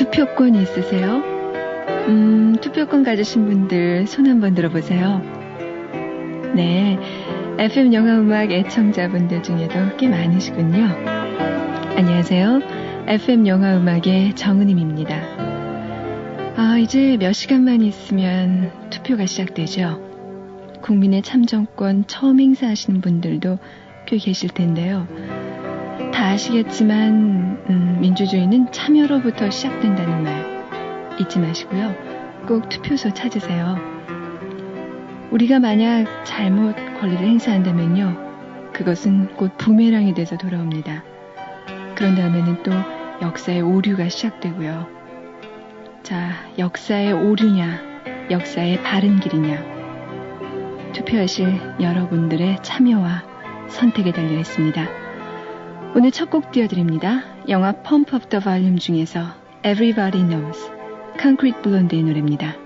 투표권 있으세요? 투표권 가지신 분들 손 한번 들어보세요. 네, FM 영화음악 애청자분들 중에도 꽤 많으시군요. 안녕하세요. FM 영화음악의 정은임입니다. 이제 몇 시간만 있으면 투표가 시작되죠. 국민의 참정권 처음 행사하시는 분들도 꽤 계실 텐데요. 다 아시겠지만 민주주의는 참여로부터 시작된다는 말 잊지 마시고요. 꼭 투표소 찾으세요. 우리가 만약 잘못 권리를 행사한다면요. 그것은 곧 부메랑이 돼서 돌아옵니다. 그런 다음에는 또 역사의 오류가 시작되고요. 자, 역사의 오류냐, 역사의 바른 길이냐. 투표하실 여러분들의 참여와 선택에 달려 있습니다. 오늘 첫 곡 띄워드립니다. 영화 Pump Up the Volume 중에서 Everybody Knows, Concrete Blonde의 노래입니다.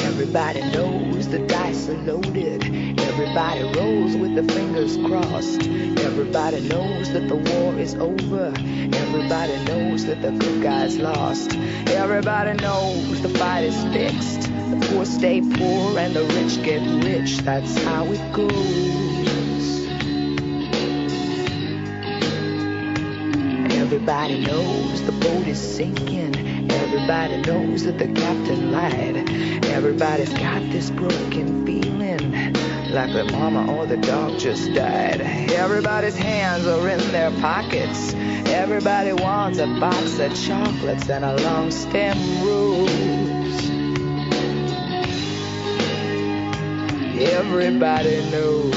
Everybody knows the dice are loaded. Everybody rolls with their fingers crossed. Everybody knows that the war is over. Everybody knows that the good guys lost. Everybody knows the fight is fixed. The poor stay poor and the rich get rich. That's how it goes. Everybody knows the boat is sinking. Everybody knows that the captain lied. Everybody's got this broken feeling, like their mama or the dog just died. Everybody's hands are in their pockets. Everybody wants a box of chocolates and a long stem rose. Everybody knows.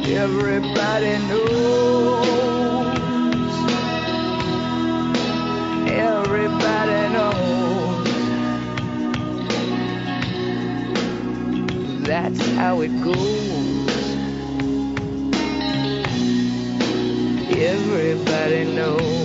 Everybody knows. Everybody knows. That's how it goes. Everybody knows.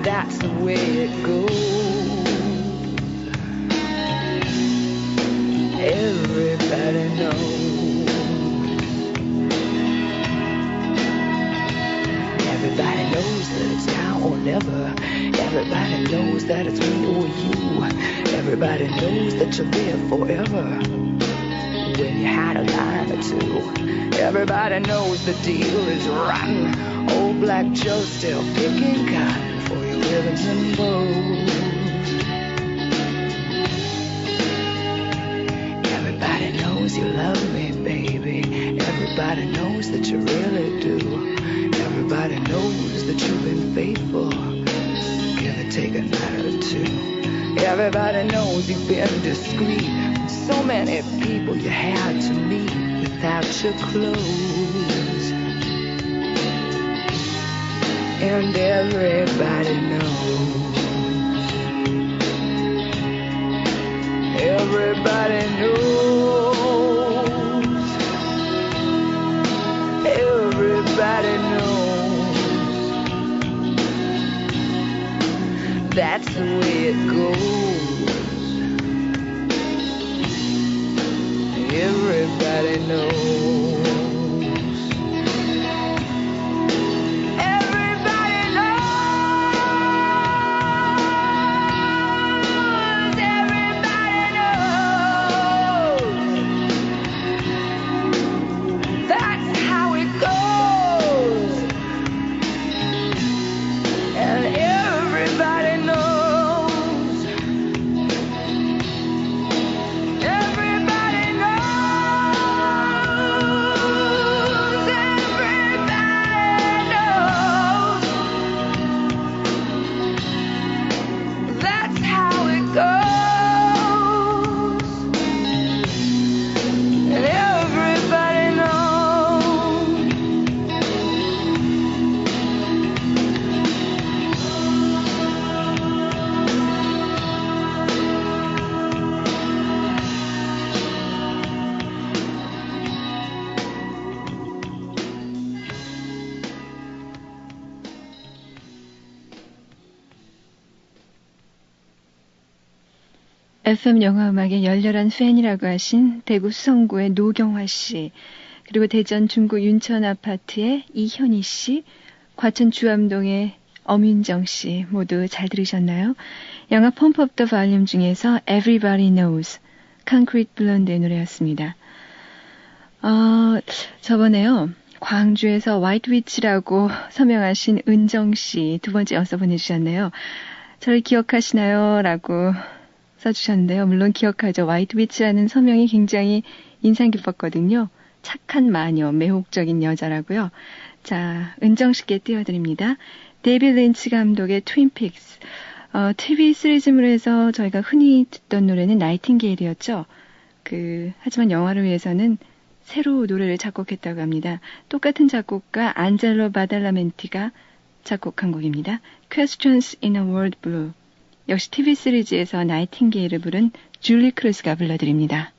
That's the way it goes. Everybody knows. Everybody knows that it's now or never. Everybody knows that it's me or you. Everybody knows that you're there forever when you had a line or two. Everybody knows the deal is rotten. Old Black Joe's still picking cotton for your ribbons and bows. Everybody knows you love me, baby. Everybody knows that you really do. Everybody knows that you've been faithful. Can it take a night or two? Everybody knows you've been discreet. So many people you had to meet without your clothes. And everybody knows. Everybody knows. Everybody knows. That's the way it goes. Everybody knows. FM 영화음악의 열렬한 팬이라고 하신 대구 수성구의 노경화 씨, 그리고 대전 중구 윤천 아파트의 이현희 씨, 과천 주암동의 엄윤정 씨 모두 잘 들으셨나요? 영화 Pump Up the Volume 중에서 Everybody Knows, Concrete Blonde의 노래였습니다. 저번에요. 광주에서 White Witch라고 서명하신 은정 씨 두 번째 연서 보내주셨네요. 저를 기억하시나요? 라고 써주셨는데요. 물론 기억하죠. White Witch라는 서명이 굉장히 인상 깊었거든요. 착한 마녀, 매혹적인 여자라고요. 자, 은정 씨께 띄워드립니다. 데이비드 린치 감독의 트윈픽스. TV 시리즈물에서 저희가 흔히 듣던 노래는 나이팅게일이었죠. 하지만 영화를 위해서는 새로 노래를 작곡했다고 합니다. 똑같은 작곡가 안젤로 바달라멘티가 작곡한 곡입니다. Questions in a World Blue. 역시 TV 시리즈에서 나이팅게일을 부른 줄리 크루스가 불러드립니다.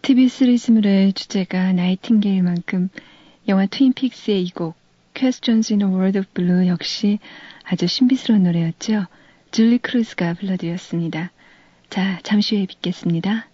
TV 시리즈물의 주제가 나이팅게일만큼 영화 트윈픽스의 이 곡 Questions in a World of Blue 역시 아주 신비스러운 노래였죠. 줄리 크루즈가 불러드렸습니다. 자, 잠시 후에 뵙겠습니다.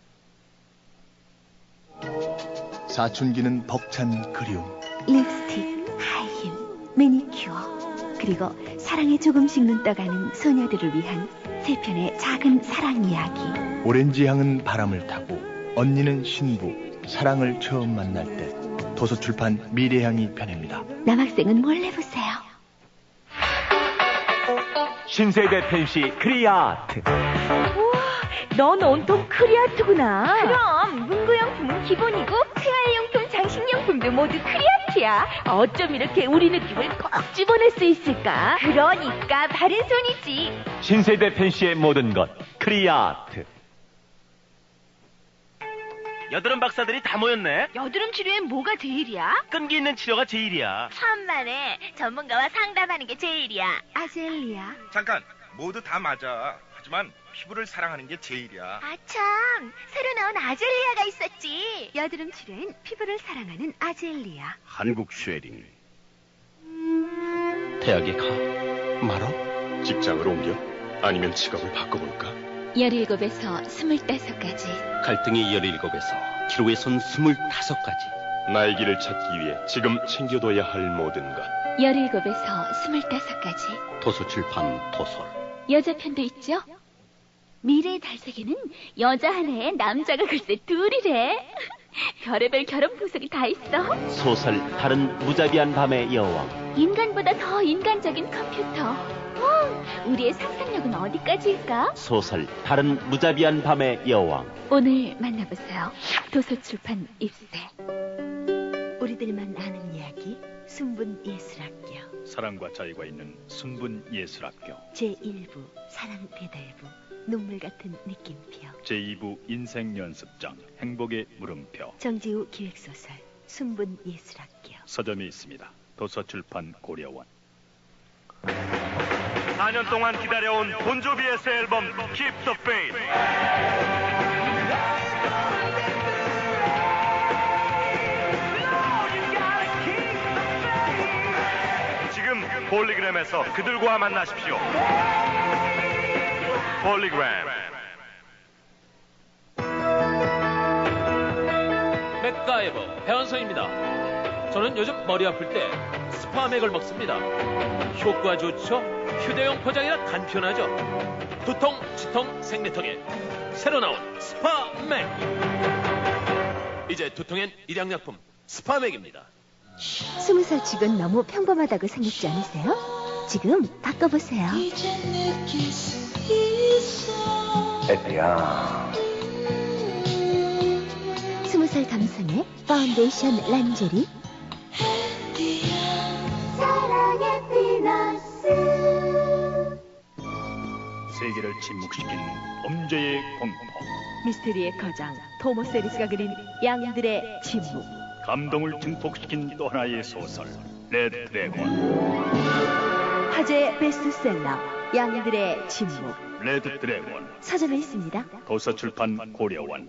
사춘기는 벅찬 그리움, 립스틱, 하이힐, 매니큐어, 그리고 사랑에 조금씩 눈 떠가는 소녀들을 위한 세 편의 작은 사랑 이야기. 오렌지 향은 바람을 타고 언니는 신부, 사랑을 처음 만날 때 도서출판 미래향이 펴냅니다. 남학생은 몰래 보세요. 신세대 펜시 크리아트. 넌 온통 크리아트구나. 그럼 문구용품은 기본이고 생활용품, 장식용품도 모두 크리아트야. 어쩜 이렇게 우리 느낌을 꼭 집어낼 수 있을까? 그러니까 바른 손이지. 신세대 펜시의 모든 것 크리아트. 여드름 박사들이 다 모였네. 여드름 치료엔 뭐가 제일이야? 끈기 있는 치료가 제일이야. 천만에 전문가와 상담하는 게 제일이야. 아젤리아. 잠깐, 모두 다 맞아. 하지만 피부를 사랑하는 게 제일이야. 아 참, 새로 나온 아젤리아가 있었지. 여드름 치료엔 피부를 사랑하는 아젤리아. 한국 쉐링. 대학에 가? 말아? 직장을 옮겨? 아니면 직업을 바꿔볼까? 17에서 25까지. 갈등이 17에서 기로에 손 25가지. 나의 길을 찾기 위해 지금 챙겨둬야 할 모든 것. 17에서 25까지. 도서출판 도솔. 여자 편도 있죠? 미래의 달색에는 여자 하나에 남자가 글쎄 둘이래. 별의별 결혼 풍속이 다 있어. 소설 다른 무자비한 밤의 여왕. 인간보다 더 인간적인 컴퓨터. 우리의 상상력은 어디까지일까? 소설 다른 무자비한 밤의 여왕. 오늘 만나보세요. 도서출판 입세. 우리들만 아는 이야기 순분예술학교. 사랑과 자유가 있는 순분예술학교. 제1부 사랑대달부 눈물 같은 느낌표. 제2부 인생연습장 행복의 물음표. 정지우 기획소설 순분예술학교. 서점이 있습니다. 도서출판 고려원. 4년 동안 기다려온 본조비의 새 앨범 Keep the Faith. 지금 폴리그램에서 그들과 만나십시오. 폴리그램. 맥가이버 배원성입니다. 저는 요즘 머리 아플 때 스파맥을 먹습니다. 효과 좋죠? 휴대용 포장이라 간편하죠. 두통, 치통, 생리통에 새로 나온 스파맥. 이제 두통엔 일양약품 스파맥입니다. 20살 치곤 너무 평범하다고 생각지 않으세요? 지금 바꿔보세요. 에피야. 20살 감성의 파운데이션 란제리. 사랑의 피너스. 세계를 침묵시킨 범죄의 공포. 미스테리의 거장 토머스 에리스가 그린 양들의 침묵. 감동을 증폭시킨 또 하나의 소설 레드 드래곤. 화제의 베스트셀러 양들의 침묵. 레드 드래곤. 서점에 있습니다. 도서출판 고려원.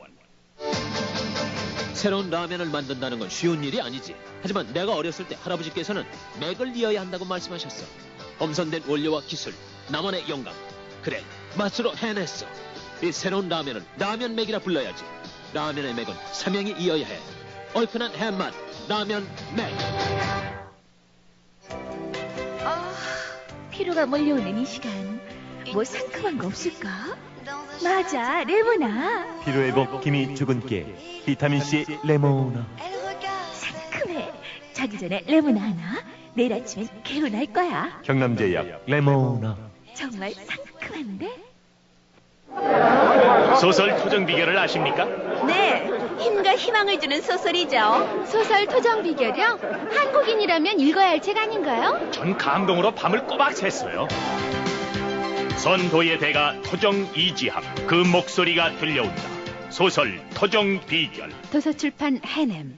새로운 라면을 만든다는 건 쉬운 일이 아니지. 하지만 내가 어렸을 때 할아버지께서는 맥을 이어야 한다고 말씀하셨어. 엄선된 원료와 기술, 나만의 영감. 그래, 맛으로 해냈어. 이 새로운 라면을 라면 맥이라 불러야지. 라면의 맥은 삼형이 이어야 해. 얼큰한 해맛, 라면 맥. 피로가 몰려오는 이 시간 뭐 상큼한 거 없을까? 맞아, 레모나. 피로회복 기미 주근깨 비타민C 레모나. 상큼해. 자기 전에 레모나 하나. 내일 아침엔 개운할 거야. 경남제약 레모나. 정말 상큼한데? 소설 토정 비결을 아십니까? 네, 힘과 희망을 주는 소설이죠. 소설 토정 비결이요? 한국인이라면 읽어야 할 책 아닌가요? 전 감동으로 밤을 꼬박 샜어요. 선도의 대가 토정 이지함, 그 목소리가 들려온다. 소설 토정 비결. 도서출판 해냄.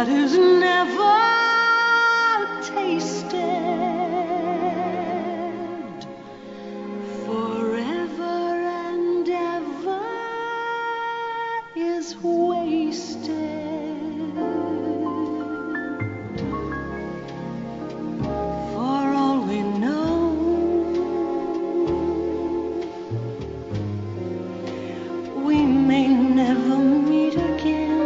that is never tasted. Forever and ever is wasted. For all we know, we may never meet again.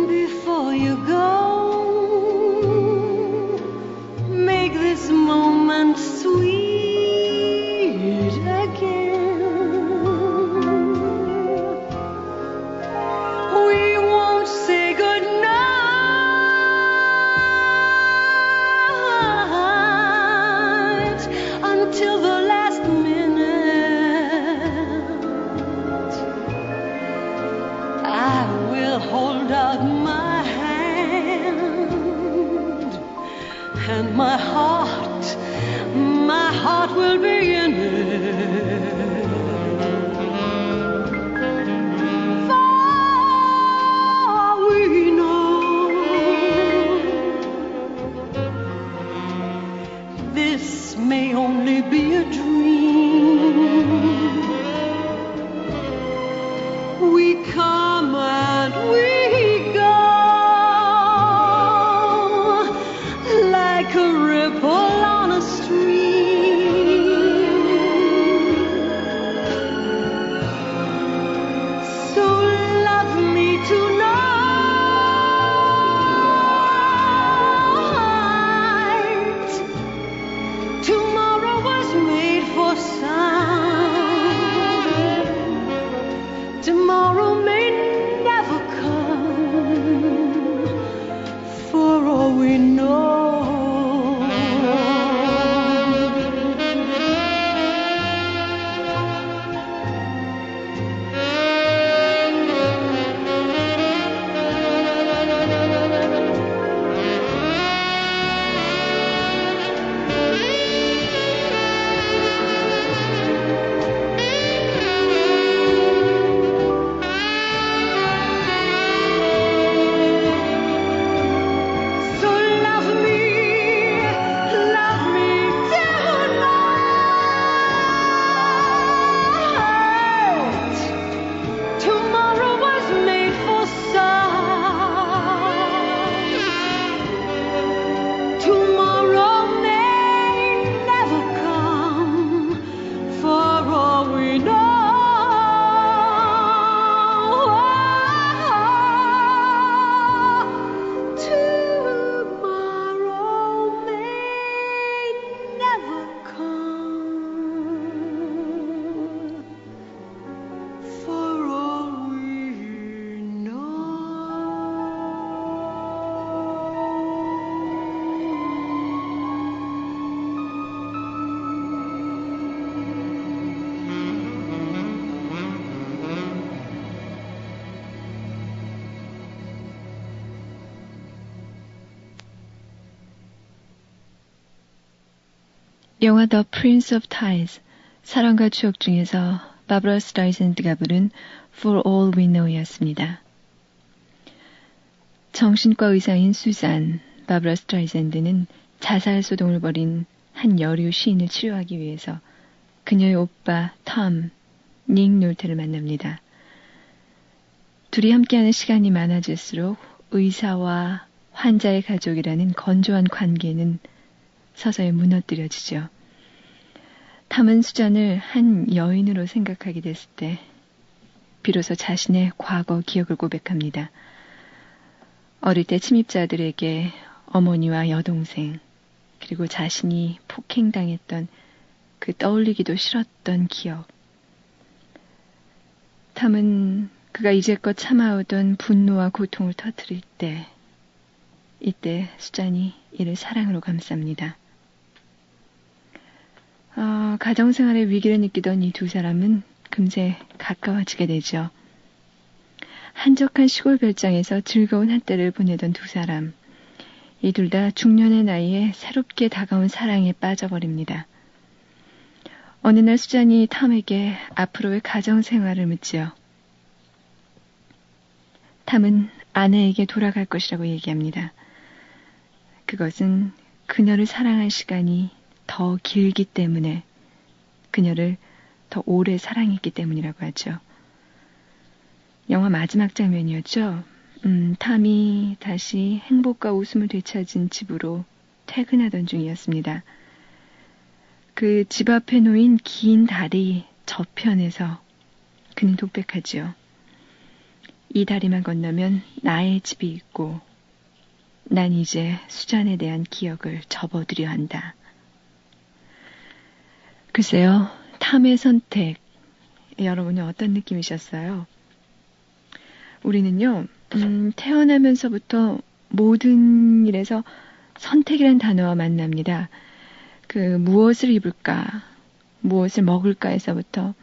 Before you go, make this moment sweet again. We won't say goodnight until the last minute. I will hold out my hand, and my heart will be in it. For we know this may only be a dream. We come and we go like a ripple on a stream. So love me tonight. Tomorrow was made for some. Tomorrow may never come. For all we know. So love me tonight. Tomorrow was made for some. Tomorrow may never come. For all we know. Tomorrow may never come. For all we know. 영화 The Prince of Tides, 사랑과 추억 중에서 바브라 스트라이샌드가 부른 For All We Know였습니다. 정신과 의사인 수잔, 바브라 스트라이샌드는 자살 소동을 벌인 한 여류 시인을 치료하기 위해서 그녀의 오빠 톰, 닉 놀테를 만납니다. 둘이 함께하는 시간이 많아질수록 의사와 환자의 가족이라는 건조한 관계는 서서히 무너뜨려지죠. 탐은 수잔을 한 여인으로 생각하게 됐을 때 비로소 자신의 과거 기억을 고백합니다. 어릴 때 침입자들에게 어머니와 여동생 그리고 자신이 폭행당했던 그 떠올리기도 싫었던 기억. 탐은 그가 이제껏 참아오던 분노와 고통을 터뜨릴 때 이때 수잔이 이를 사랑으로 감쌉니다. 가정생활의 위기를 느끼던 이 두 사람은 금세 가까워지게 되죠. 한적한 시골 별장에서 즐거운 한때를 보내던 두 사람. 이 둘 다 중년의 나이에 새롭게 다가온 사랑에 빠져버립니다. 어느 날 수잔이 탐에게 앞으로의 가정생활을 묻지요. 탐은 아내에게 돌아갈 것이라고 얘기합니다. 그것은 그녀를 사랑한 시간이 더 길기 때문에, 그녀를 더 오래 사랑했기 때문이라고 하죠. 영화 마지막 장면이었죠. 탐이 다시 행복과 웃음을 되찾은 집으로 퇴근하던 중이었습니다. 그 집 앞에 놓인 긴 다리 저편에서 그는 독백하지요. 이 다리만 건너면 나의 집이 있고 난 이제 수잔에 대한 기억을 접어두려 한다. 글쎄요, 탐의 선택, 여러분은 어떤 느낌이셨어요? 우리는요, 태어나면서부터 모든 일에서 선택이란 단어와 만납니다. 무엇을 입을까, 무엇을 먹을까에서부터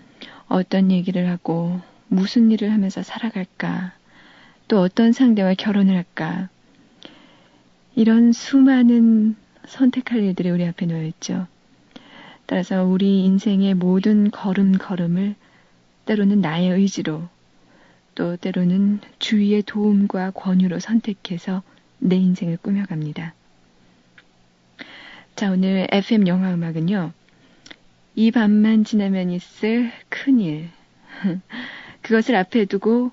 어떤 얘기를 하고 무슨 일을 하면서 살아갈까, 또 어떤 상대와 결혼을 할까, 이런 수많은 선택할 일들이 우리 앞에 놓여 있죠. 따라서 우리 인생의 모든 걸음걸음을 때로는 나의 의지로, 또 때로는 주위의 도움과 권유로 선택해서 내 인생을 꾸며갑니다. 자, 오늘 FM 영화 음악은요, 이 밤만 지나면 있을 큰일, 그것을 앞에 두고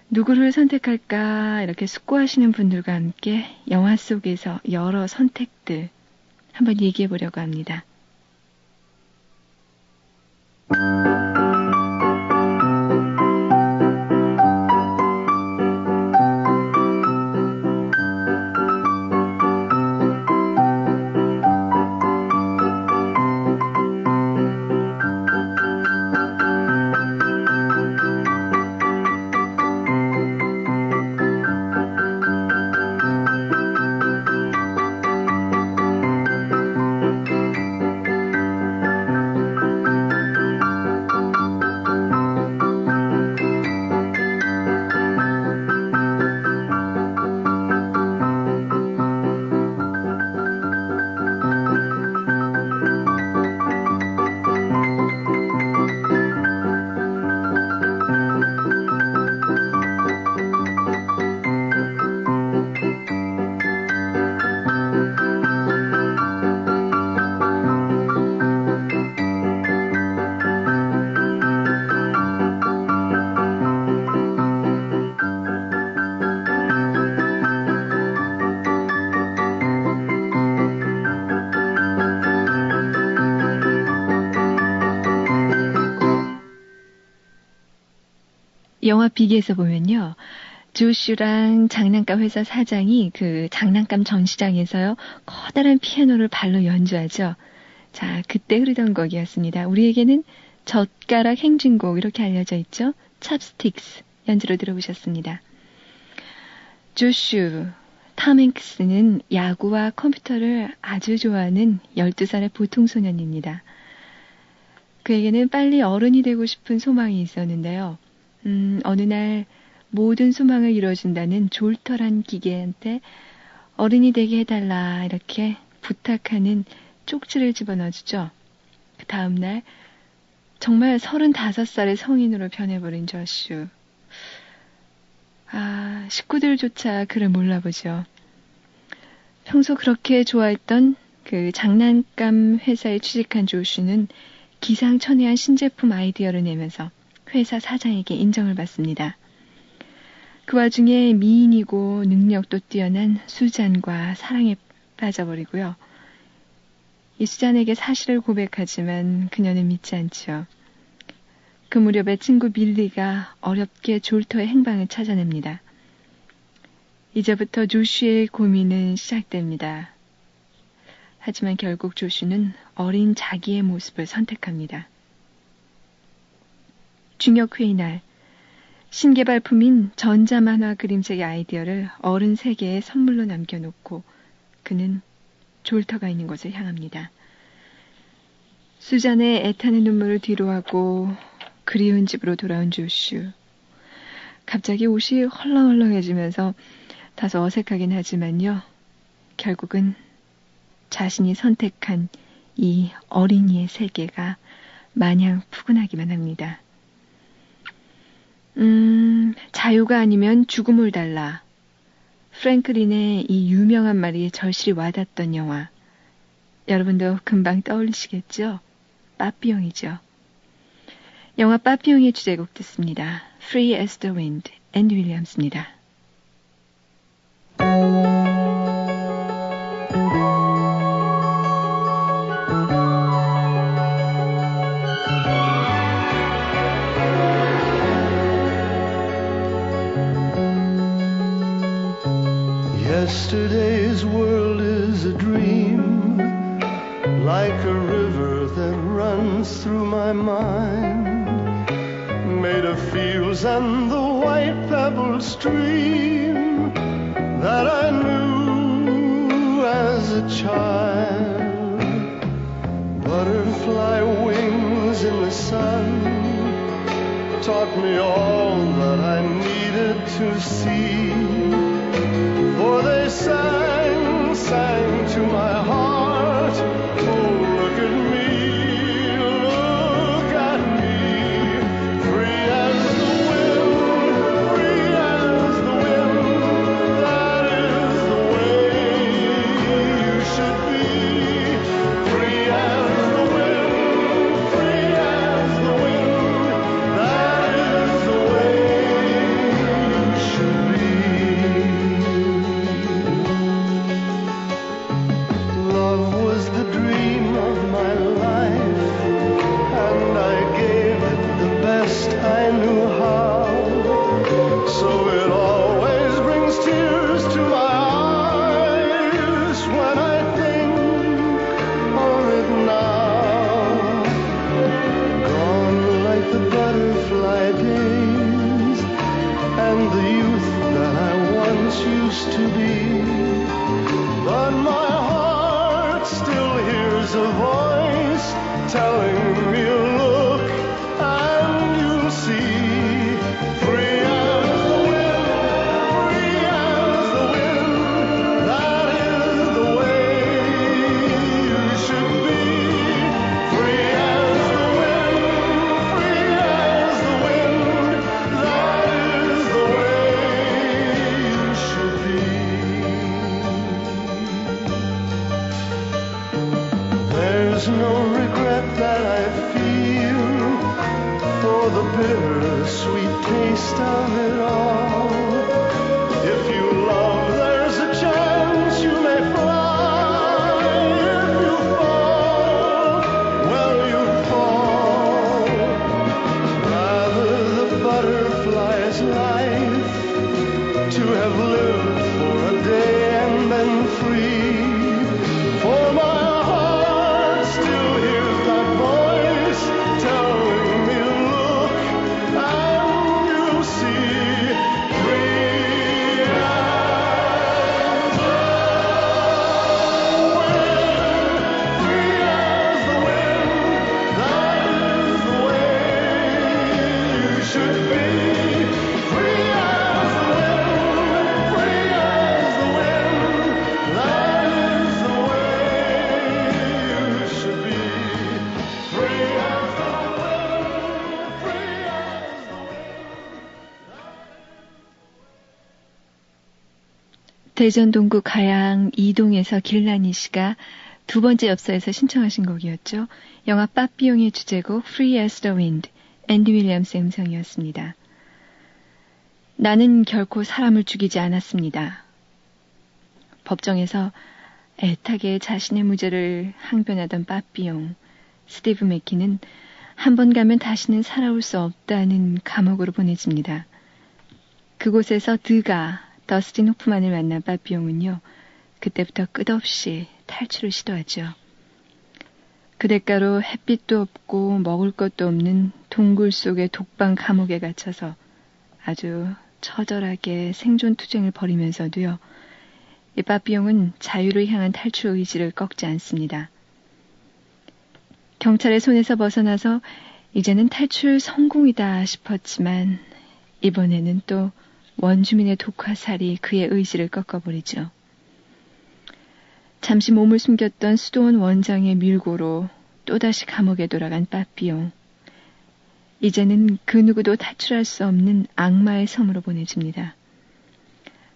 누구를 선택할까 이렇게 숙고하시는 분들과 함께 영화 속에서 여러 선택들 한번 얘기해 보려고 합니다. 영화 빅에서 보면요, 조슈랑 장난감 회사 사장이 그 장난감 전시장에서요, 커다란 피아노를 발로 연주하죠. 자, 그때 흐르던 곡이었습니다. 우리에게는 젓가락 행진곡 이렇게 알려져 있죠. 찹스틱스 연주로 들어보셨습니다. 조슈, 탐 행크스는 야구와 컴퓨터를 아주 좋아하는 12살의 보통 소년입니다. 그에게는 빨리 어른이 되고 싶은 소망이 있었는데요. 어느 날 모든 소망을 이뤄준다는 졸터란 기계한테 어른이 되게 해달라 이렇게 부탁하는 쪽지를 집어넣어주죠. 그 다음날 정말 35살의 성인으로 변해버린 조슈. 식구들조차 그를 몰라보죠. 평소 그렇게 좋아했던 그 장난감 회사에 취직한 조슈는 기상천외한 신제품 아이디어를 내면서 회사 사장에게 인정을 받습니다. 그 와중에 미인이고 능력도 뛰어난 수잔과 사랑에 빠져버리고요. 이 수잔에게 사실을 고백하지만 그녀는 믿지 않죠. 그 무렵에 친구 밀리가 어렵게 졸터의 행방을 찾아냅니다. 이제부터 조슈의 고민은 시작됩니다. 하지만 결국 조슈는 어린 자기의 모습을 선택합니다. 중역회의 날, 신개발품인 전자만화 그림책의 아이디어를 어른 세계에 선물로 남겨놓고 그는 졸터가 있는 곳을 향합니다. 수잔의 애타는 눈물을 뒤로하고 그리운 집으로 돌아온 조슈. 갑자기 옷이 헐렁헐렁해지면서 다소 어색하긴 하지만요. 결국은 자신이 선택한 이 어린이의 세계가 마냥 푸근하기만 합니다. 자유가 아니면 죽음을 달라. 프랭클린의 이 유명한 말이 절실히 와닿던 영화. 여러분도 금방 떠올리시겠죠? 빠삐용이죠. 영화 빠삐용의 주제곡 듣습니다. Free as the Wind, 앤디 윌리엄스입니다. Yesterday's world is a dream, like a river that runs through my mind, made of fields and the white pebbled stream that I knew as a child. Butterfly wings in the sun taught me all that I needed to see. For they sang, sang to my heart. Oh, look at me, look at me. Free as the wind, free as the wind. That is the way you should be. Free as the wind, free as the wind. That is the way you should be. Love was the dream of my life, and I gave it the best I knew how. So it always brings tears to my eyes when I think of it now. Gone like the butterfly days and the youth that I once used to be. But my heart still hears a voice telling me, look and you'll see. Free as the wind, free as the wind. That is the way you should be. Free as the wind, free as the wind. That is the way you should be. There's no regret that I feel for the bittersweet taste of it all. If you love, there's a chance you may fly. If you fall, well, you fall. Rather the butterfly's life, to have lived for a day and then free. For my heart still hears that voice telling me, look and you'll see. Free as the wind, free as the wind. That is the way you should be. Free as the wind, free as the wind. That is the way you should be. Free as the wind, free as the wind. 대전 동구 가양 이동에서 길라니 씨가 두 번째 엽서에서 신청하신 곡이었죠. 영화 빠삐용의 주제곡 Free as the Wind, 앤디 윌리엄스의 음성이었습니다. 나는 결코 사람을 죽이지 않았습니다. 법정에서 애타게 자신의 무죄를 항변하던 빠삐용, 스티브 맥키는 한 번 가면 다시는 살아올 수 없다는 감옥으로 보내집니다. 그곳에서 드가 더스틴 호프만을 만난 빠삐용은요, 그때부터 끝없이 탈출을 시도하죠. 그 대가로 햇빛도 없고 먹을 것도 없는 동굴 속의 독방 감옥에 갇혀서 아주 처절하게 생존 투쟁을 벌이면서도요, 이 빠삐용은 자유를 향한 탈출 의지를 꺾지 않습니다. 경찰의 손에서 벗어나서 이제는 탈출 성공이다 싶었지만 이번에는 또 원주민의 독화살이 그의 의지를 꺾어버리죠. 잠시 몸을 숨겼던 수도원 원장의 밀고로 또다시 감옥에 돌아간 빠삐용. 이제는 그 누구도 탈출할 수 없는 악마의 섬으로 보내집니다.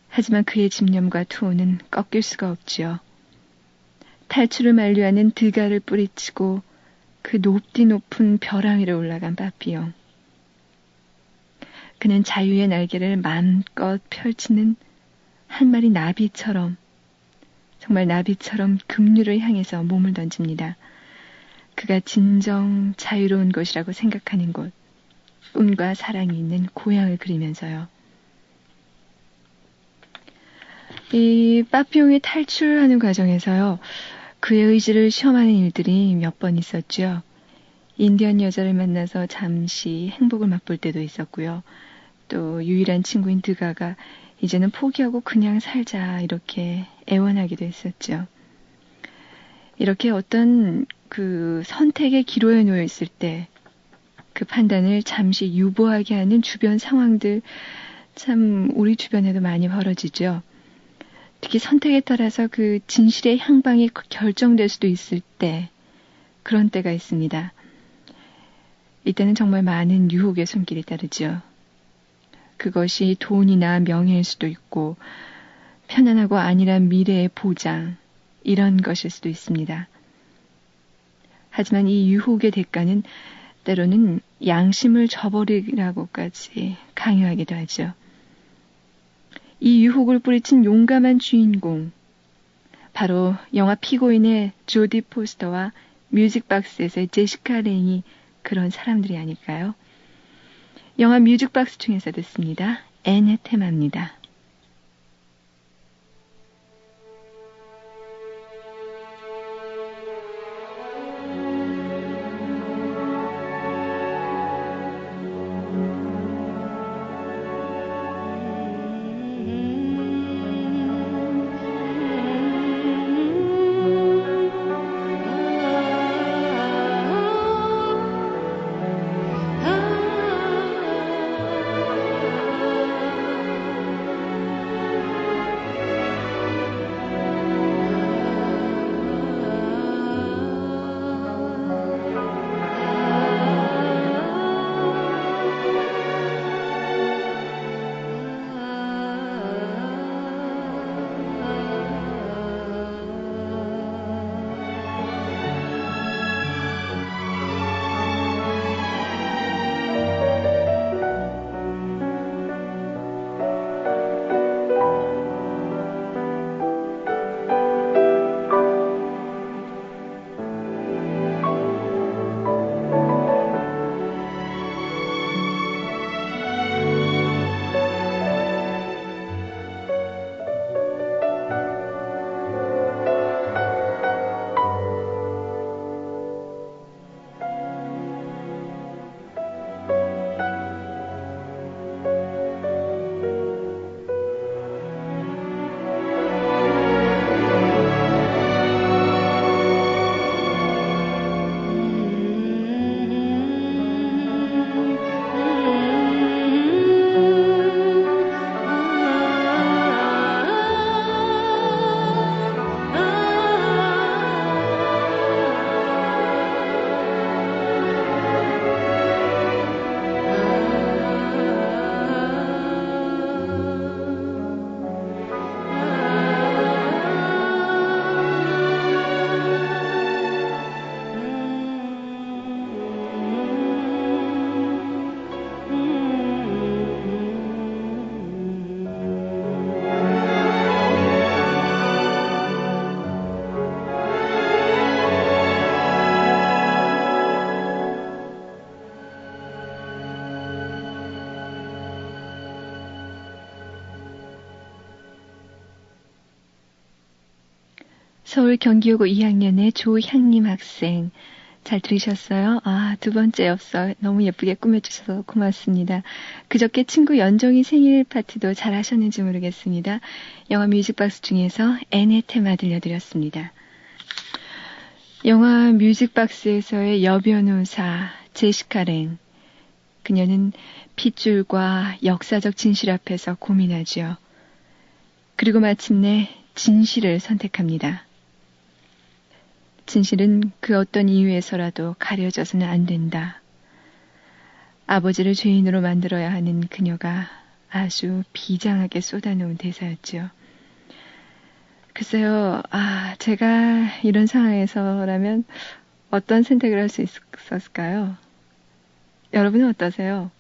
하지만 그의 집념과 투혼은 꺾일 수가 없지요. 탈출을 만류하는 드가를 뿌리치고 그 높디 높은 벼랑 위로 올라간 빠삐용. 그는 자유의 날개를 마음껏 펼치는 한 마리 나비처럼, 정말 나비처럼 급류를 향해서 몸을 던집니다. 그가 진정 자유로운 곳이라고 생각하는 곳, 꿈과 사랑이 있는 고향을 그리면서요. 이 빠삐용이 탈출하는 과정에서요, 그의 의지를 시험하는 일들이 몇 번 있었죠. 인디언 여자를 만나서 잠시 행복을 맛볼 때도 있었고요. 또 유일한 친구인 드가가 이제는 포기하고 그냥 살자 이렇게 애원하기도 했었죠. 이렇게 어떤 그 선택의 기로에 놓여 있을 때 그 판단을 잠시 유보하게 하는 주변 상황들 참 우리 주변에도 많이 벌어지죠. 특히 선택에 따라서 그 진실의 향방이 결정될 수도 있을 때, 그런 때가 있습니다. 이때는 정말 많은 유혹의 손길이 따르죠. 그것이 돈이나 명예일 수도 있고 편안하고 안일한 미래의 보장, 이런 것일 수도 있습니다. 하지만 이 유혹의 대가는 때로는 양심을 저버리라고까지 강요하기도 하죠. 이 유혹을 뿌리친 용감한 주인공, 바로 영화 피고인의 조디 포스터와 뮤직박스에서의 제시카 랭이 그런 사람들이 아닐까요? 영화 뮤직박스 중에서 듣습니다. 앤의 테마입니다. 서울 경기여고 2학년의 조향림 학생, 잘 들으셨어요? 아, 두 번째 엽서 너무 예쁘게 꾸며주셔서 고맙습니다. 그저께 친구 연정이 생일 파티도 잘 하셨는지 모르겠습니다. 영화 뮤직박스 중에서 앤의 테마 들려드렸습니다. 영화 뮤직박스에서의 여변호사 제시카 랭, 그녀는 핏줄과 역사적 진실 앞에서 고민하죠. 그리고 마침내 진실을 선택합니다. 진실은 그 어떤 이유에서라도 가려져서는 안 된다. 아버지를 죄인으로 만들어야 하는 그녀가 아주 비장하게 쏟아놓은 대사였죠. 글쎄요, 제가 이런 상황에서라면 어떤 선택을 할 수 있었을까요? 여러분은 어떠세요?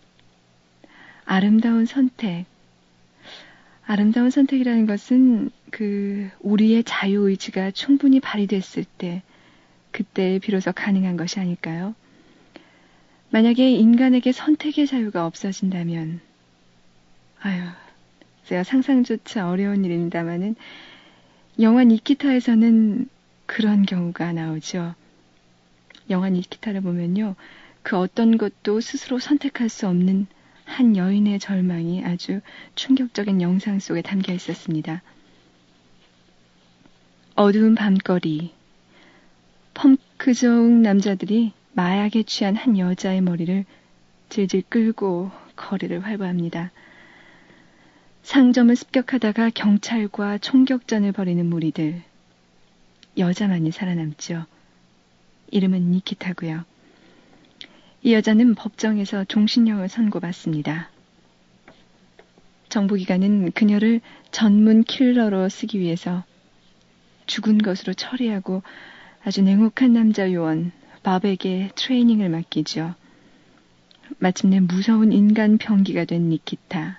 아름다운 선택. 아름다운 선택이라는 것은 우리의 자유의지가 충분히 발휘됐을 때, 그때 비로소 가능한 것이 아닐까요? 만약에 인간에게 선택의 자유가 없어진다면, 제가 상상조차 어려운 일입니다마는 영화 니키타에서는 그런 경우가 나오죠. 영화 니키타를 보면요, 그 어떤 것도 스스로 선택할 수 없는 한 여인의 절망이 아주 충격적인 영상 속에 담겨 있었습니다. 어두운 밤거리, 펑크종 남자들이 마약에 취한 한 여자의 머리를 질질 끌고 거리를 활보합니다. 상점을 습격하다가 경찰과 총격전을 벌이는 무리들. 여자만이 살아남죠. 이름은 니키타고요. 이 여자는 법정에서 종신형을 선고받습니다. 정보기관은 그녀를 전문 킬러로 쓰기 위해서 죽은 것으로 처리하고 아주 냉혹한 남자 요원 밥에게 트레이닝을 맡기죠. 마침내 무서운 인간 병기가 된 니키타.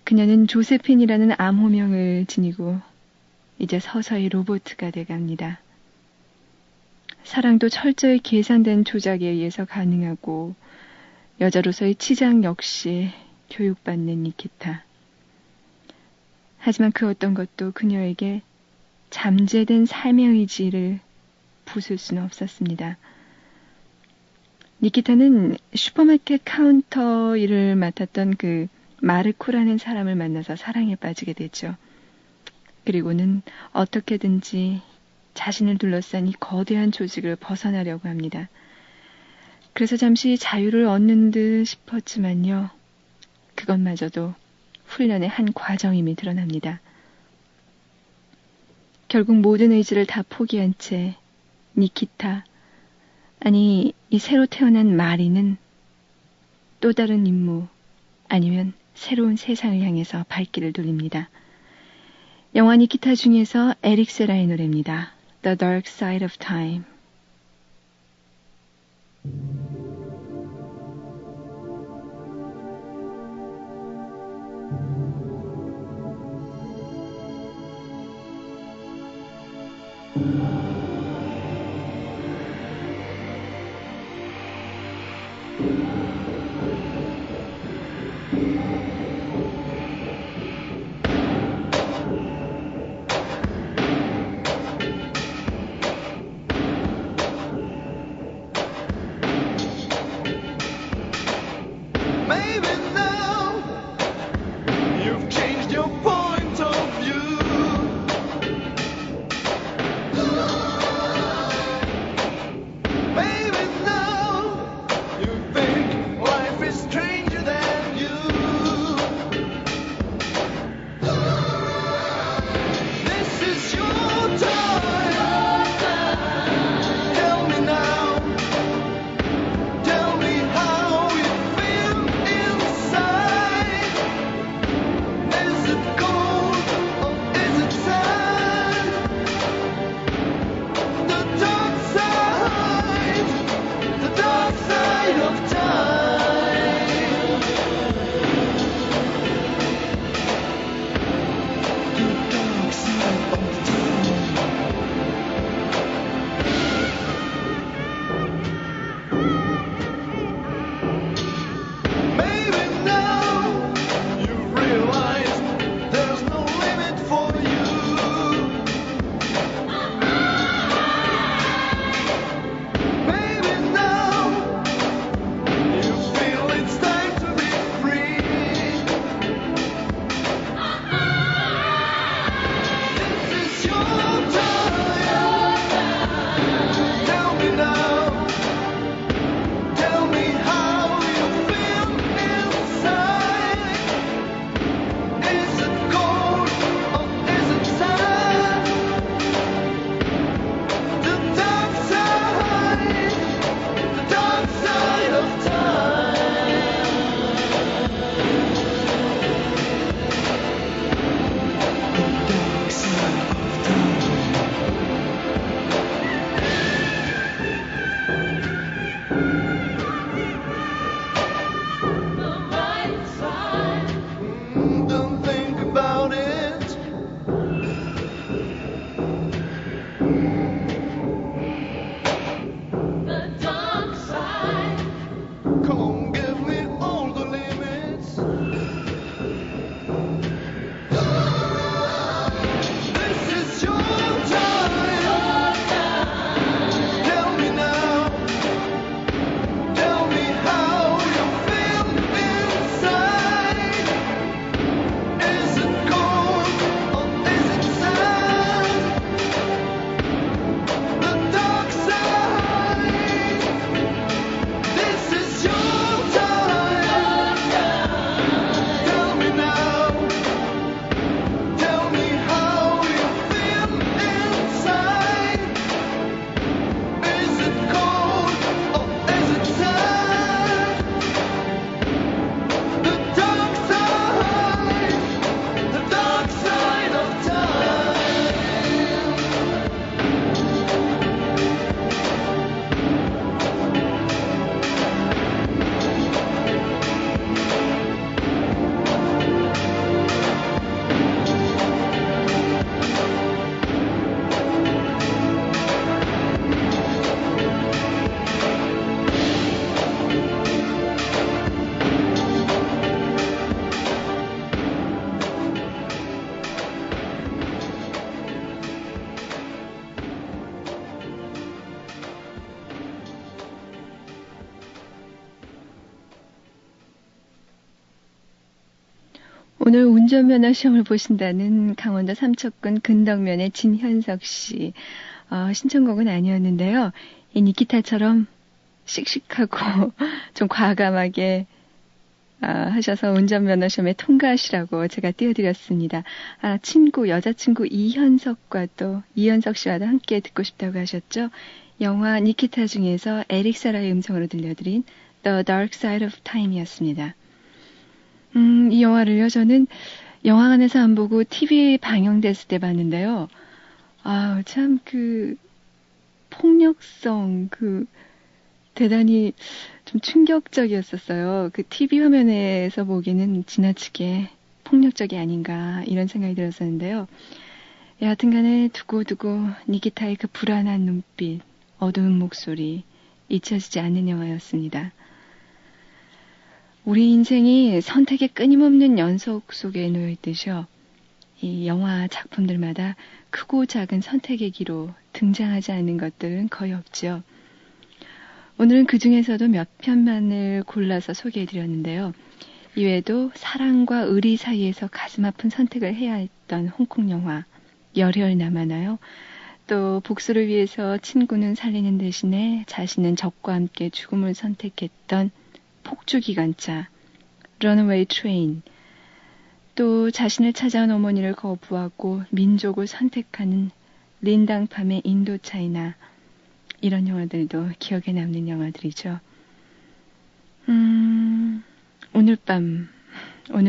그녀는 조세핀이라는 암호명을 지니고 이제 서서히 로봇가 돼갑니다. 사랑도 철저히 계산된 조작에 의해서 가능하고 여자로서의 치장 역시 교육받는 니키타. 하지만 그 어떤 것도 그녀에게 잠재된 삶의 의지를 부술 수는 없었습니다. 니키타는 슈퍼마켓 카운터 일을 맡았던 그 마르코라는 사람을 만나서 사랑에 빠지게 되죠. 그리고는 어떻게든지 자신을 둘러싼 이 거대한 조직을 벗어나려고 합니다. 그래서 잠시 자유를 얻는 듯 싶었지만요. 그것마저도 훈련의 한 과정임이 드러납니다. 결국 모든 의지를 다 포기한 채 니키타, 아니 이 새로 태어난 마리는 또 다른 임무 아니면 새로운 세상을 향해서 발길을 돌립니다. 영화 니키타 중에서 에릭 세라의 노래입니다. The Dark Side of Time. 오늘 운전면허 시험을 보신다는 강원도 삼척군 근덕면의 진현석 씨. 신청곡은 아니었는데요. 이 니키타처럼 씩씩하고 좀 과감하게 하셔서 운전면허 시험에 통과하시라고 제가 띄워드렸습니다. 친구, 여자친구 이현석 씨와도 함께 듣고 싶다고 하셨죠. 영화 니키타 중에서 에릭 사라의 음성으로 들려드린 The Dark Side of Time이었습니다. 이 영화를요, 저는 영화관에서 안 보고 TV에 방영됐을 때 봤는데요. 참 폭력성, 대단히 좀 충격적이었었어요. TV 화면에서 보기에는 지나치게 폭력적이 아닌가, 이런 생각이 들었었는데요. 여하튼 간에 두고두고 니키타의 그 불안한 눈빛, 어두운 목소리, 잊혀지지 않는 영화였습니다. 우리 인생이 선택의 끊임없는 연속 속에 놓여있듯이요. 이 영화 작품들마다 크고 작은 선택의 기로 등장하지 않는 것들은 거의 없죠. 오늘은 그 중에서도 몇 편만을 골라서 소개해드렸는데요. 이외에도 사랑과 의리 사이에서 가슴 아픈 선택을 해야 했던 홍콩 영화 열혈 남아나요. 또 복수를 위해서 친구는 살리는 대신에 자신은 적과 함께 죽음을 선택했던 폭주기관차 Runaway Train, 또 자신을 찾아온 어머니를 거부하고 민족을 선택하는 린당팜의 인도차이나, 이런 영화들도 기억에 남는 영화들이죠. 오늘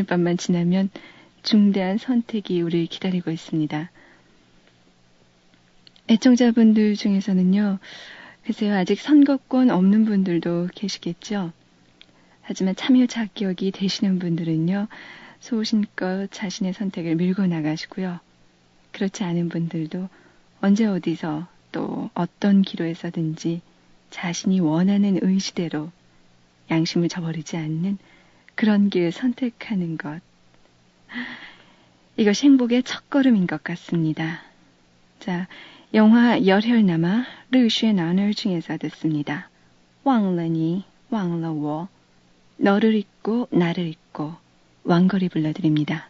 밤만 지나면 중대한 선택이 우리를 기다리고 있습니다. 애청자분들 중에서는요, 글쎄요, 아직 선거권 없는 분들도 계시겠죠. 하지만 참여 자격이 되시는 분들은요, 소신껏 자신의 선택을 밀고 나가시고요. 그렇지 않은 분들도 언제 어디서 또 어떤 기로에서든지 자신이 원하는 의지대로 양심을 저버리지 않는 그런 길을 선택하는 것. 이것이 행복의 첫걸음인 것 같습니다. 자, 영화 열혈남아 르쉐 나널 중에서 듣습니다. 忘了你忘了我 너를 잊고 나를 잊고 왕거리 불러드립니다.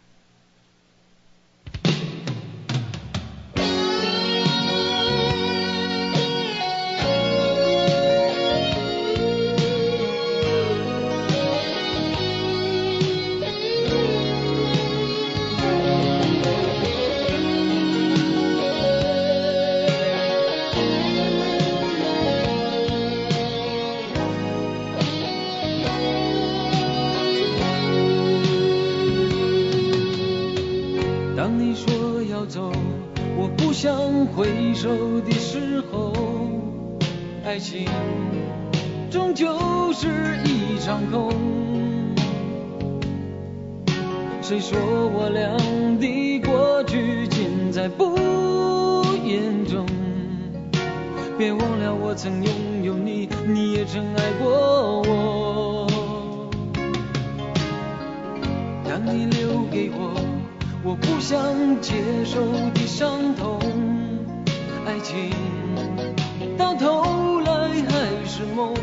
回首的时候，爱情终究是一场空。谁说我俩的过去尽在不言中？别忘了我曾拥有你，你也曾爱过我。当你留给我我不想接受的伤痛，爱情到头来还是梦。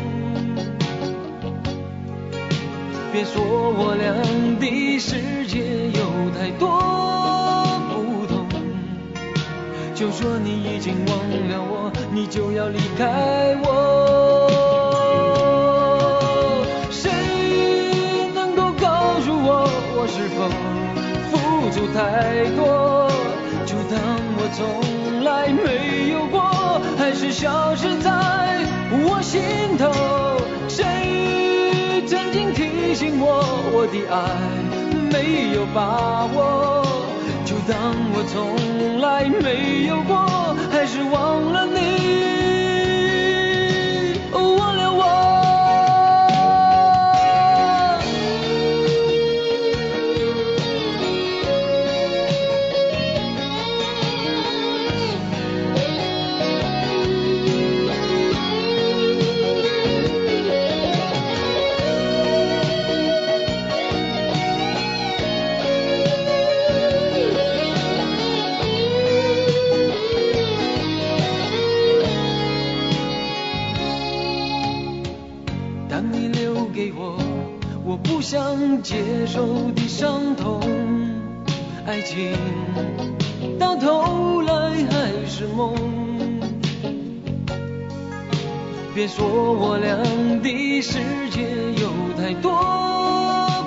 别说我俩的世界有太多不同，就说你已经忘了我，你就要离开我。谁能够告诉我，我是否付出太多，就当我从来没有过，还是消失在我心头。谁曾经提醒我，我的爱没有把握，就当我从来没有过，还是忘了你，忘了我。当你留给我我不想接受的伤痛，爱情到头来还是梦。别说我俩的世界有太多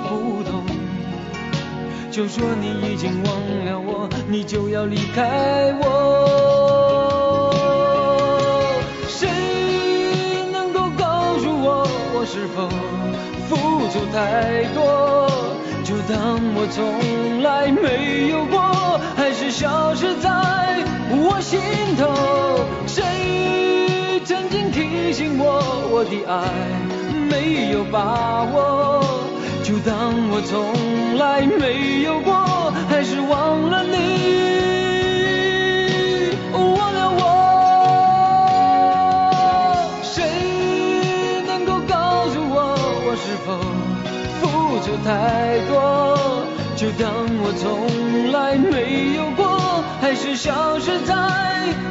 不同，就说你已经忘了我，你就要离开我。谁能够告诉我，我是否付出太多？就当我从来没有过，还是消失在我心头。谁曾经提醒我，我的爱没有把握？就当我从来没有过，还是忘了你，忘了我。谁能够告诉我，我是否付出太多？就当我从来没有过，还是消失在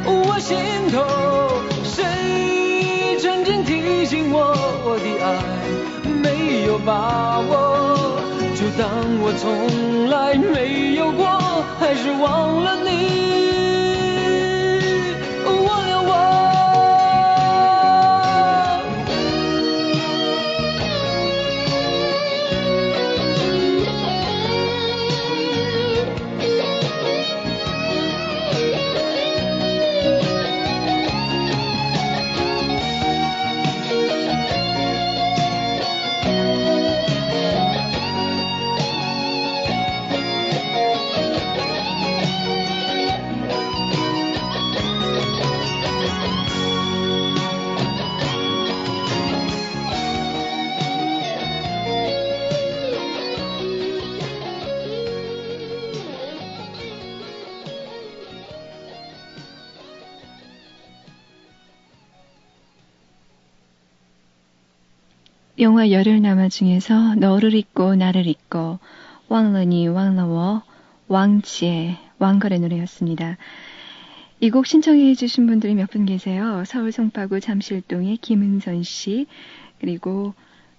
我心头。谁曾经提醒我，我的爱没有把握？就当我从来没有过，还是忘了你，忘了我。영화 열흘 남아 중에서 너를 잊고 나를 잊고 왕러니 왕러워 왕치의 왕걸의 노래였습니다. 이 곡 신청해 주신 분들이 몇 분 계세요. 서울 송파구 잠실동의 김은선 씨, 그리고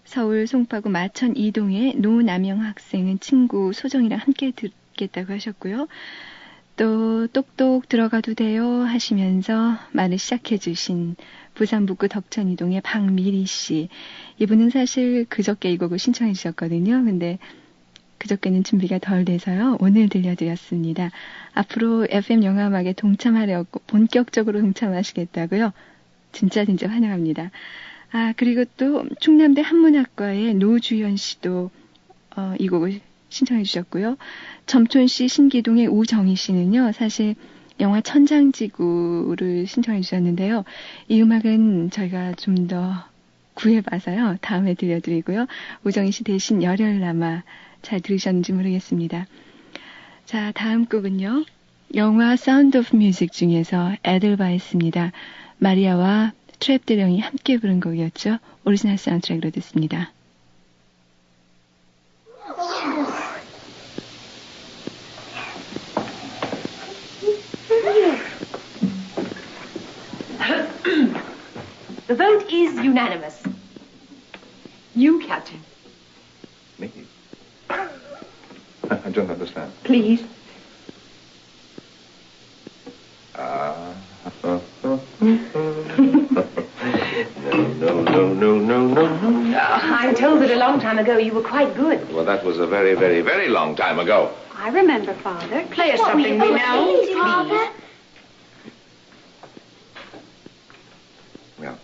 서울 송파구 마천 이동의 노남영 학생은 친구 소정이랑 함께 듣겠다고 하셨고요. 또 똑똑 들어가도 돼요 하시면서 말을 시작해 주신 부산 북구 덕천 이동의 박미리 씨. 이분은 사실 그저께 이 곡을 신청해 주셨거든요. 근데 그저께는 준비가 덜 돼서요. 오늘 들려드렸습니다. 앞으로 FM 영화음악에 동참하려고 본격적으로 동참하시겠다고요? 진짜 환영합니다. 아, 그리고 또 충남대 한문학과의 노주현 씨도 이 곡을 신청해 주셨고요. 점촌시 신기동의 우정희 씨는요. 사실 영화 천장지구를 신청해 주셨는데요. 이 음악은 저희가 좀 더 구해봐서요. 다음에 들려드리고요. 우정희 씨 대신 열흘 남아 잘 들으셨는지 모르겠습니다. 자, 다음 곡은요. 영화 사운드 오브 뮤직 중에서 에델바이스입니다. 마리아와 트랩 대령이 함께 부른 곡이었죠. 오리지널 사운드트랙으로 듣습니다. The vote is unanimous. You, Captain. Me? I don't understand. Please. No. I'm told that a long time ago you were quite good. Well, that was a very, very, very long time ago. I remember, Father. Play us something we know, please. Well.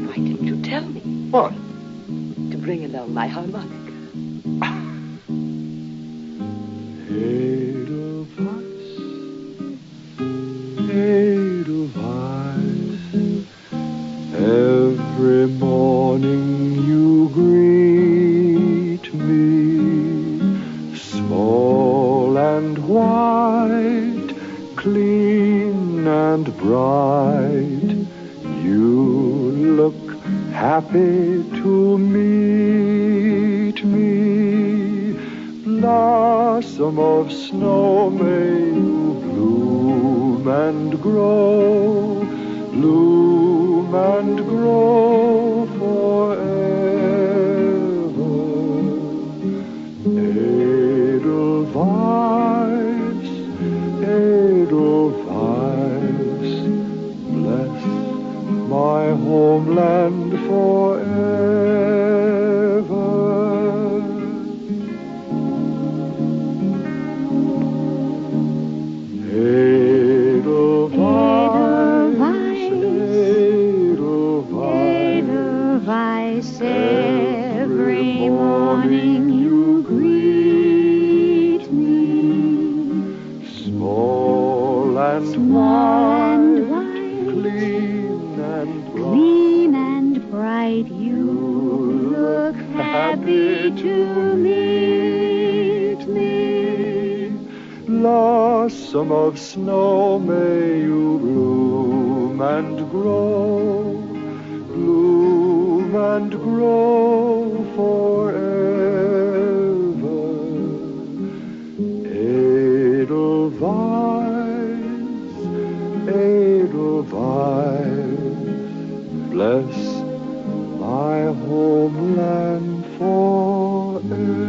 Why didn't you tell me? What? To bring along my harmonica. Edelweiss, every morning you greet me, small and white, clean and bright, you look happy to meet me. Blossom of snow, may you bloom bloom and grow, bloom and grow forever. Edelweiss, Edelweiss, bless my homeland forever. Edelweiss, every morning you greet me. Small and white, clean and bright, you look happy to meet me. Blossom of snow, may you bloom and grow, bloom and grow forever. Edelweiss, Edelweiss, bless my homeland forever.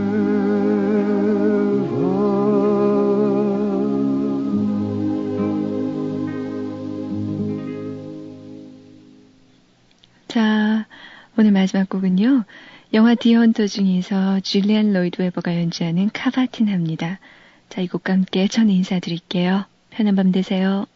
자, 오늘 마지막 곡은요. 영화 디헌터 중에서 줄리안 로이드 웨버가 연주하는 카바티나입니다. 자, 이 곡과 함께 저는 인사드릴게요. 편한 밤 되세요.